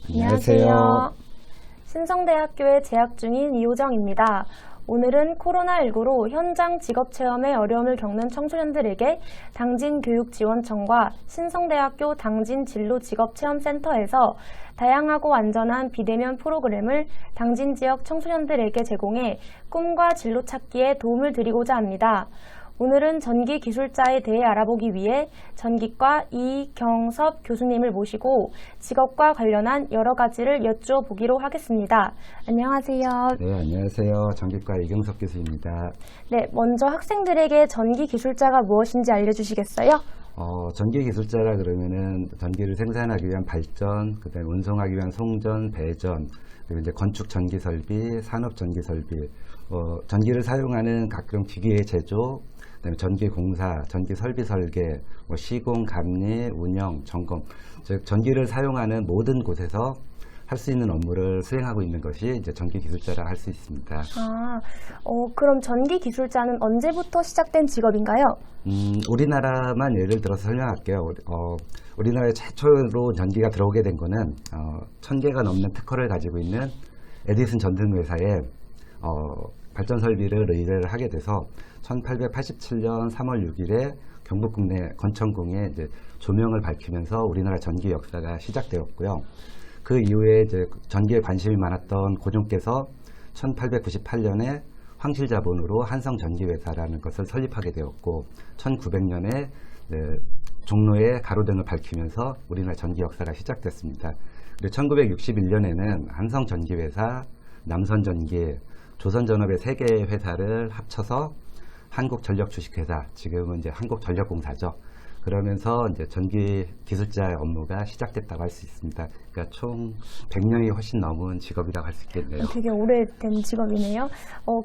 안녕하세요. 신성대학교에 재학 중인 이호정입니다. 오늘은 코로나19로 현장 직업체험에 어려움을 겪는 청소년들에게 당진교육지원청과 신성대학교 당진진로직업체험센터에서 다양하고 안전한 비대면 프로그램을 당진 지역 청소년들에게 제공해 꿈과 진로 찾기에 도움을 드리고자 합니다. 오늘은 전기기술자에 대해 알아보기 위해 전기과 이경섭 교수님을 모시고 직업과 관련한 여러 가지를 여쭈어보기로 하겠습니다. 안녕하세요. 네, 안녕하세요. 전기과 이경섭 교수입니다. 네, 먼저 학생들에게 전기기술자가 무엇인지 알려주시겠어요? 전기기술자라 그러면은 전기를 생산하기 위한 발전, 그다음에 운송하기 위한 송전, 배전, 그리고 이제 건축 전기 설비, 산업 전기 설비, 전기를 사용하는 각종 기기의 제조, 그다음에 전기 공사, 전기 설비 설계, 시공, 감리, 운영, 점검, 즉 전기를 사용하는 모든 곳에서 할 수 있는 업무를 수행하고 있는 것이 이제 전기기술자라 할 수 있습니다. 그럼 전기기술자는 언제부터 시작된 직업인가요? 우리나라만 예를 들어서 설명할게요. 우리나라에 최초로 전기가 들어오게 된 거는 1000개가 넘는 특허를 가지고 있는 에디슨 전등회사에 발전 설비를 의뢰를 하게 돼서 1887년 3월 6일에 경북 국내 건천궁에 이제 조명을 밝히면서 우리나라 전기 역사가 시작되었고요. 그 이후에 이제 전기에 관심이 많았던 고종께서 1898년에 황실자본으로 한성전기회사라는 것을 설립하게 되었고 1900년에 종로에 가로등을 밝히면서 우리나라 전기 역사가 시작됐습니다. 그리고 1961년에는 한성전기회사, 남선전기, 조선전업의 3개의 회사를 합쳐서 한국전력주식회사, 지금은 이제 한국전력공사죠. 그러면서 이제 전기 기술자의 업무가 시작됐다고 할 수 있습니다. 그러니까 총 100년이 훨씬 넘은 직업이라고 할 수 있겠네요. 되게 오래된 직업이네요.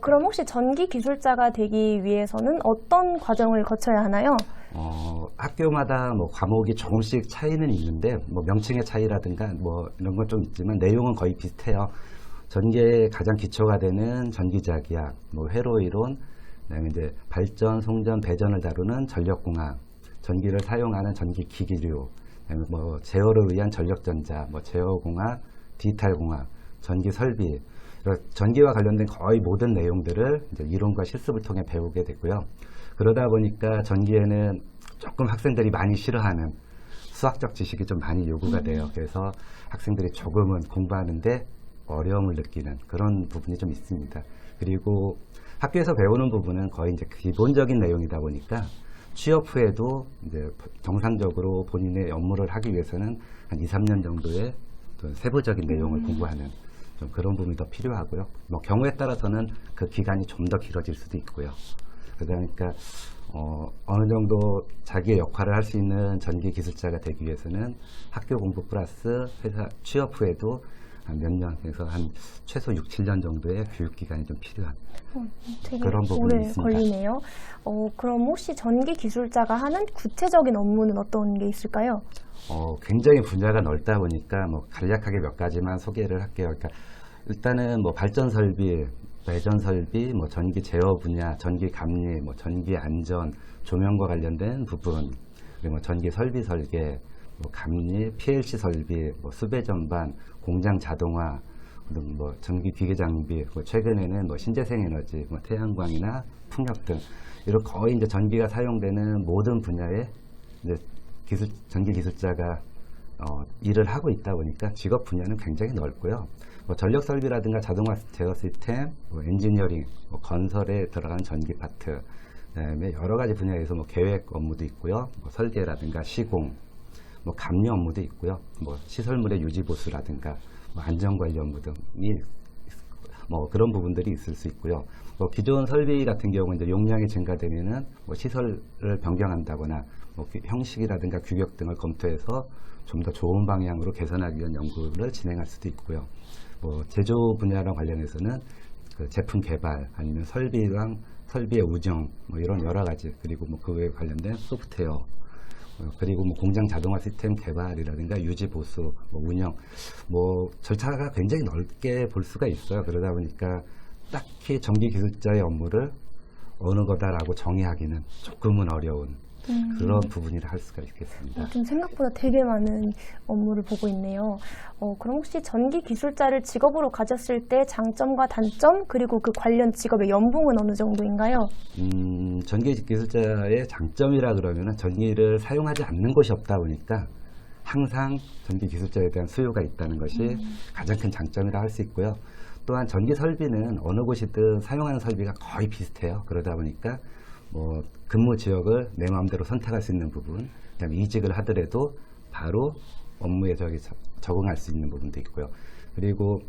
그럼 혹시 전기 기술자가 되기 위해서는 어떤 과정을 거쳐야 하나요? 학교마다 뭐 과목이 조금씩 차이는 있는데 뭐 명칭의 차이라든가 뭐 이런 건 좀 있지만 내용은 거의 비슷해요. 전기의 가장 기초가 되는 전기자기학, 뭐 회로이론, 그다음에 이제 발전, 송전, 배전을 다루는 전력공학, 전기를 사용하는 전기기기류, 뭐 제어를 위한 전력전자, 뭐 제어공학, 디지털공학, 전기설비, 전기와 관련된 거의 모든 내용들을 이제 이론과 실습을 통해 배우게 되고요. 그러다 보니까 전기에는 조금 학생들이 많이 싫어하는 수학적 지식이 좀 많이 요구가 돼요. 그래서 학생들이 조금은 공부하는데 어려움을 느끼는 그런 부분이 좀 있습니다. 그리고 학교에서 배우는 부분은 거의 이제 기본적인 내용이다 보니까 취업 후에도 이제 정상적으로 본인의 업무를 하기 위해서는 한 2, 3년 정도의 세부적인 내용을 공부하는 좀 그런 부분이 더 필요하고요. 뭐 경우에 따라서는 그 기간이 좀 더 길어질 수도 있고요. 그러니까 어느 정도 자기의 역할을 할 수 있는 전기 기술자가 되기 위해서는 학교 공부 플러스 회사 취업 후에도 한 몇 년, 그래서 한 최소 6, 7년 정도의 교육 기간이 좀 필요한 그런 부분이 오래 있습니다. 걸리네요. 그럼 혹시 전기 기술자가 하는 구체적인 업무는 어떤 게 있을까요? 굉장히 분야가 넓다 보니까 뭐 간략하게 몇 가지만 소개를 할게요. 그러니까 일단은 뭐 발전 설비, 배전 설비, 뭐 전기 제어 분야, 전기 감리, 뭐 전기 안전, 조명과 관련된 부분, 그리고 뭐 전기 설비 설계, 뭐 감리, PLC 설비, 뭐 수배 전반, 공장 자동화, 뭐 전기 기계 장비, 뭐 최근에는 뭐 신재생 에너지, 뭐 태양광이나 풍력 등 이런 거의 이제 전기가 사용되는 모든 분야에 이제 전기 기술자가 일을 하고 있다 보니까 직업 분야는 굉장히 넓고요. 뭐 전력 설비라든가 자동화 제어 시스템, 뭐 엔지니어링, 뭐 건설에 들어가는 전기 파트, 그다음에 여러 가지 분야에서 뭐 계획 업무도 있고요. 뭐 설계라든가 시공, 뭐 감리 업무도 있고요. 뭐 시설물의 유지 보수라든가 뭐 안전 관리 업무 등이 뭐 그런 부분들이 있을 수 있고요. 뭐 기존 설비 같은 경우는 이제 용량이 증가되면은 뭐 시설을 변경한다거나 뭐 형식이라든가 규격 등을 검토해서 좀 더 좋은 방향으로 개선하기 위한 연구를 진행할 수도 있고요. 뭐 제조 분야랑 관련해서는 그 제품 개발 아니면 설비의 운영 뭐 이런 여러 가지, 그리고 뭐 그 외에 관련된 소프트웨어, 그리고 뭐 공장 자동화 시스템 개발이라든가 유지 보수, 뭐 운영, 뭐 절차가 굉장히 넓게 볼 수가 있어요. 그러다 보니까 딱히 전기 기술자의 업무를 어느 거다라고 정의하기는 조금은 어려운 그런 부분이라 할 수가 있겠습니다. 좀 생각보다 되게 많은 업무를 보고 있네요. 그럼 혹시 전기 기술자를 직업으로 가졌을 때 장점과 단점 그리고 그 관련 직업의 연봉은 어느 정도인가요? 전기 기술자의 장점이라 그러면은 전기를 사용하지 않는 곳이 없다 보니까 항상 전기 기술자에 대한 수요가 있다는 것이 가장 큰 장점이라 할 수 있고요. 또한 전기 설비는 어느 곳이든 사용하는 설비가 거의 비슷해요. 그러다 보니까 뭐 근무 지역을 내 마음대로 선택할 수 있는 부분, 그다음에 이직을 하더라도 바로 업무에 적응할 수 있는 부분도 있고요. 그리고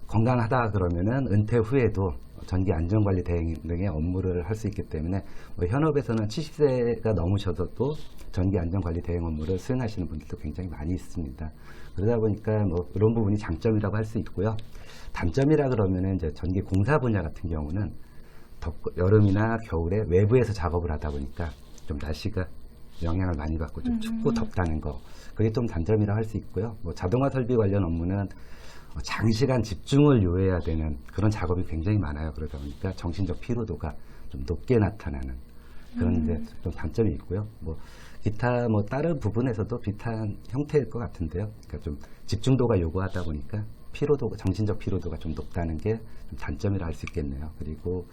건강하다 그러면은 은퇴 후에도 전기 안전관리 대행 등의 업무를 할 수 있기 때문에 뭐 현업에서는 70세가 넘으셔서도 전기 안전관리 대행 업무를 수행하시는 분들도 굉장히 많이 있습니다. 그러다 보니까 뭐 이런 부분이 장점이라고 할 수 있고요. 단점이라 그러면은 이제 전기 공사 분야 같은 경우는 여름이나 겨울에 외부에서 작업을 하다 보니까 좀 날씨가 영향을 많이 받고 좀 춥고 덥다는 거, 그게 좀 단점이라 할 수 있고요. 뭐 자동화 설비 관련 업무는 장시간 집중을 요해야 되는 그런 작업이 굉장히 많아요. 그러다 보니까 정신적 피로도가 좀 높게 나타나는 그런 이제 좀 단점이 있고요. 뭐 기타 뭐 다른 부분에서도 비슷한 형태일 것 같은데요. 그러니까 좀 집중도가 요구하다 보니까 정신적 피로도가 좀 높다는 게 좀 단점이라 할 수 있겠네요. 그리고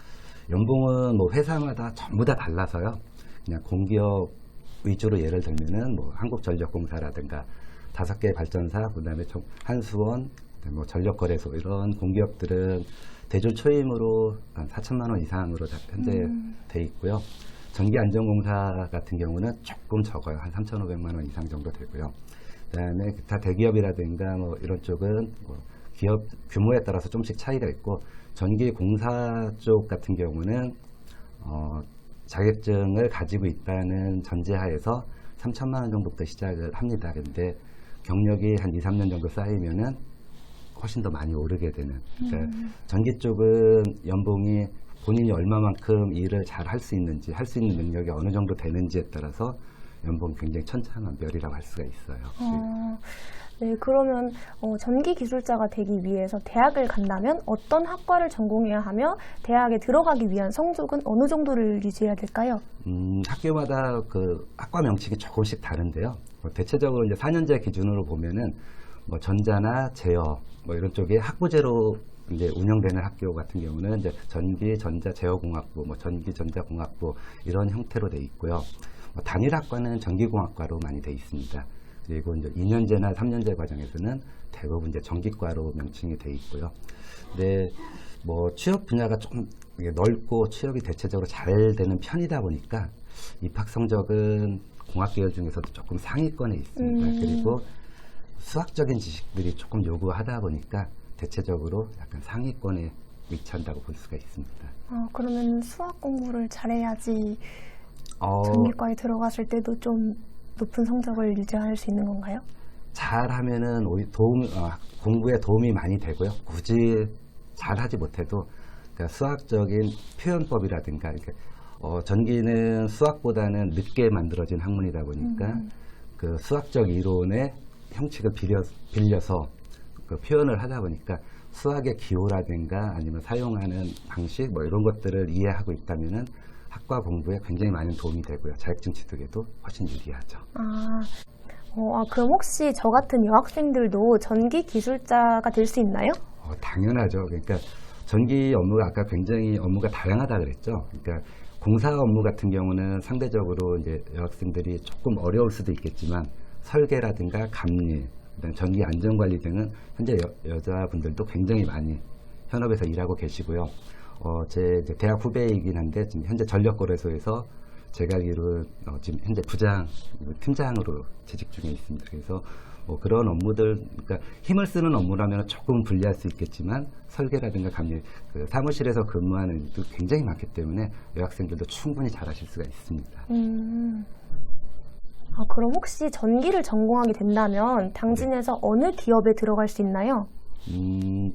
연봉은 뭐 회사마다 전부 다 달라서요. 그냥 공기업 위주로 예를 들면은 뭐 한국전력공사라든가 5개 발전사, 그다음에 한수원, 뭐 전력거래소 이런 공기업들은 대졸 초임으로 한 4천만 원 이상으로 현재 돼 있고요. 전기안전공사 같은 경우는 조금 적어요. 한 3,500만 원 이상 정도 되고요. 그다음에 기타 대기업이라든가 뭐 이런 쪽은 뭐 기업 규모에 따라서 좀씩 차이가 있고, 전기공사 쪽 같은 경우는 자격증을 가지고 있다는 전제하에서 3천만 원 정도부터 시작을 합니다. 근데 경력이 한 2, 3년 정도 쌓이면은 훨씬 더 많이 오르게 되는. 그러니까 전기 쪽은 연봉이 본인이 얼마만큼 일을 잘 할 수 있는지, 할 수 있는 능력이 어느 정도 되는지에 따라서 연봉이 굉장히 천차만별이라고 할 수가 있어요. 네, 그러면 전기 기술자가 되기 위해서 대학을 간다면 어떤 학과를 전공해야 하며 대학에 들어가기 위한 성적은 어느 정도를 유지해야 될까요? 학교마다 그 학과 명칭이 조금씩 다른데요. 대체적으로 이제 4년제 기준으로 보면은 뭐 전자나 제어 뭐 이런 쪽에 학부제로 이제 운영되는 학교 같은 경우는 이제 전기, 전자, 제어공학부, 뭐 전기, 전자공학부 이런 형태로 돼 있고요. 단일 학과는 전기공학과로 많이 돼 있습니다. 그리고 이제 2년제나 3년제 과정에서는 대부분 이제 전기과로 명칭이 돼 있고요. 근데 뭐 취업 분야가 좀 넓고 취업이 대체적으로 잘 되는 편이다 보니까 입학 성적은 공학 계열 중에서도 조금 상위권에 있습니다. 그리고 수학적인 지식들이 조금 요구하다 보니까 대체적으로 약간 상위권에 위치한다고 볼 수가 있습니다. 그러면 수학 공부를 잘해야지 전기과에 들어갔을 때도 좀 높은 성적을 유지할 수 있는 건가요? 잘하면은 공부에 도움이 많이 되고요. 굳이 잘하지 못해도 그러니까 수학적인 표현법이라든가 전기는 수학보다는 늦게 만들어진 학문이다 보니까 그 수학적 이론의 형식을 빌려서 그 표현을 하다 보니까 수학의 기호라든가 아니면 사용하는 방식 뭐 이런 것들을 이해하고 있다면은 학과 공부에 굉장히 많은 도움이 되고요. 자격증 취득에도 훨씬 유리하죠. 그럼 혹시 저 같은 여학생들도 전기 기술자가 될 수 있나요? 당연하죠. 그러니까 전기 업무가 아까 굉장히 업무가 다양하다 그랬죠. 그러니까 공사 업무 같은 경우는 상대적으로 이제 여학생들이 조금 어려울 수도 있겠지만 설계라든가 감리, 그다음 전기 안전관리 등은 현재 여자분들도 굉장히 많이 현업에서 일하고 계시고요. 제 이제 대학 후배이긴 한데 지금 현재 전력거래소에서 제가 알기로 지금 현재 부장, 팀장으로 재직 중에 있습니다. 그래서 그런 업무들, 그러니까 힘을 쓰는 업무라면 조금 불리할 수 있겠지만 설계라든가 감리, 그 사무실에서 근무하는 일도 굉장히 많기 때문에 여학생들도 충분히 잘하실 수가 있습니다. 그럼 혹시 전기를 전공하게 된다면 당진에서 어느 기업에 들어갈 수 있나요?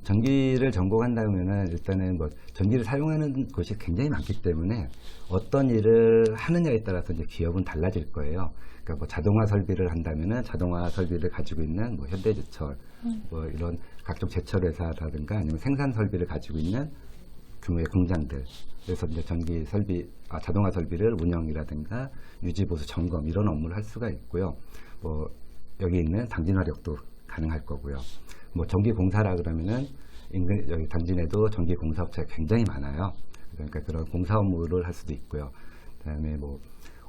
전기를 전공한다면은 일단은 뭐 전기를 사용하는 곳이 굉장히 많기 때문에 어떤 일을 하느냐에 따라서 이제 기업은 달라질 거예요. 그러니까 뭐 자동화 설비를 한다면은 자동화 설비를 가지고 있는 뭐 현대제철, 뭐 이런 각종 제철 회사라든가 아니면 생산 설비를 가지고 있는 규모의 공장들. 그래서 이제 전기 설비, 자동화 설비를 운영이라든가 유지 보수 점검 이런 업무를 할 수가 있고요. 뭐 여기 있는 당진 화력도 가능할 거고요. 뭐 전기 공사라 그러면은 인근 여기 당진에도 전기 공사 업체가 굉장히 많아요. 그러니까 그런 공사 업무를 할 수도 있고요. 그다음에 뭐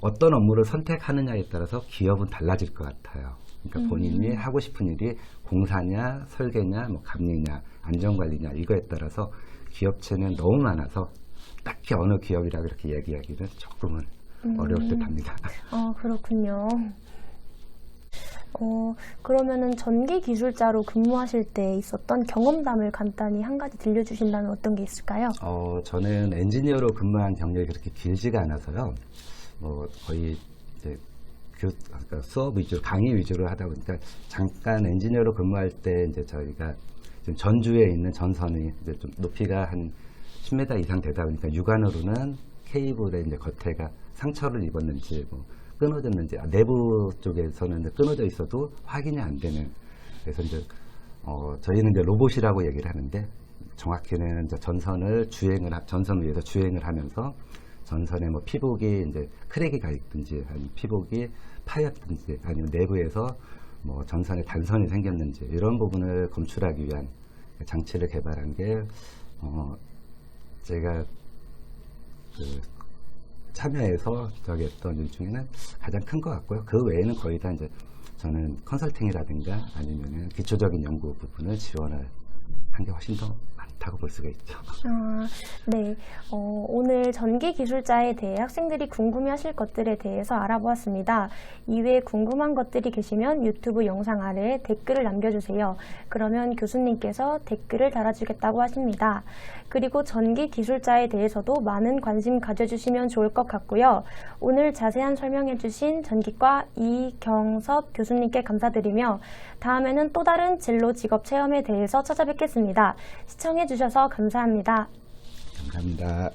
어떤 업무를 선택하느냐에 따라서 기업은 달라질 것 같아요. 그러니까 본인이 하고 싶은 일이 공사냐, 설계냐, 뭐 감리냐, 안전관리냐 이거에 따라서 기업체는 너무 많아서 딱히 어느 기업이라 그렇게 얘기하기는 조금은 어려울 듯합니다. 그렇군요. 그러면은 전기 기술자로 근무하실 때 있었던 경험담을 간단히 한 가지 들려주신다면 어떤 게 있을까요? 저는 엔지니어로 근무한 경력이 그렇게 길지가 않아서요. 뭐 거의 이제 그러니까 수업 위주, 강의 위주로 하다 보니까 잠깐 엔지니어로 근무할 때 이제 저희가 지금 전주에 있는 전선이 이제 좀 높이가 한 10m 이상 되다 보니까 육안으로는 케이블의 이제 겉에가 상처를 입었는지 뭐 끊어졌는지 내부 쪽에서는 이제 끊어져 있어도 확인이 안 되는. 그래서 이제 저희는 이제 로봇이라고 얘기를 하는데 정확히는 이제 전선 위에서 주행을 하면서 전선에 뭐 피복이 이제 크랙이 가 있든지 아니면 피복이 파였든지 아니면 내부에서 뭐 전선에 단선이 생겼는지 이런 부분을 검출하기 위한 장치를 개발한 게 제가 참여해서 저기 했던 일 중에는 가장 큰 것 같고요. 그 외에는 거의 다 이제 저는 컨설팅이라든가 아니면은 기초적인 연구 부분을 지원을 한 게 훨씬 더 많다고 볼 수가 있죠. 네. 오늘 전기 기술자에 대해 학생들이 궁금해하실 것들에 대해서 알아보았습니다. 이외에 궁금한 것들이 계시면 유튜브 영상 아래에 댓글을 남겨주세요. 그러면 교수님께서 댓글을 달아주겠다고 하십니다. 그리고 전기 기술자에 대해서도 많은 관심 가져주시면 좋을 것 같고요. 오늘 자세한 설명해주신 전기과 이경섭 교수님께 감사드리며 다음에는 또 다른 진로 직업 체험에 대해서 찾아뵙겠습니다. 시청해주셔서 감사합니다. 감사합니다.